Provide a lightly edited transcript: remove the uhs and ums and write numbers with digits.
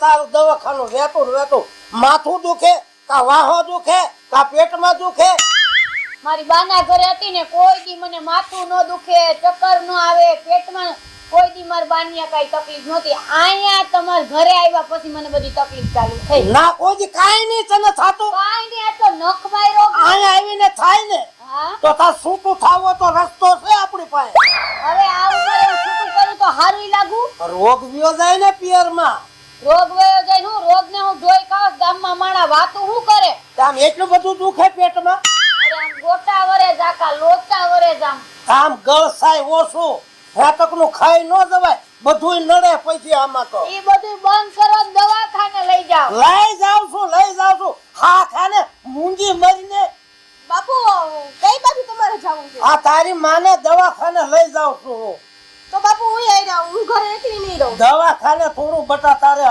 તારું દવાખાનું વેતું માથું દુખે કા વાહો દુખે કા પેટમાં દુખે? મારી બાના ઘરે હતી ને કોઈ દી મને માથું ન દુખે, ચક્કર ન આવે, પેટમાં કોઈ દી મારી બાનિયા કઈ તકલીફ નહોતી. અહીંયા તમારા ઘરે આવ્યા પછી મને બધી તકલીફ ચાલુ થઈ. ના કોઈ દી કાઈ નહીં તને થાતું? કાઈ નહીં, આ તો નખ માર્યો. અહીંયા આવીને થાય ને હા તો તાર છૂટું થાવો તો રસ્તો છે આપણી પાસે. હવે આવું કરે હું છૂટું કરું તો હારું લાગુ? રોગ વ્યો જાય ને પિયરમાં. રોગ વયો જાય. હું રોગને હું જોઈ ખાસ ગામમાં માણા વાતું હું કરે? આમ એટલું બધું દુખે પેટમાં? અરે આમ ગોટા વરે જાકા લોચા વરે જામ. આમ ગળસાય ઓછું, રાતકનું ખાઈ ન જવાય, બધુંય નડે પછી આમાં તો. ઈ બધું બંધ કરો ને દવાખાને લઈ જાઓ. લઈ જાઉં છું. હા ખાને મૂંગી મરીને. બાપુ કઈ બાજુ તમારે જવું છે? આ તારી માને દવાખાને લઈ જાઉં છું. તો બાપુ હું ઘરે એકલી નહીં રહું. દવાખાને થોડું બટા તારે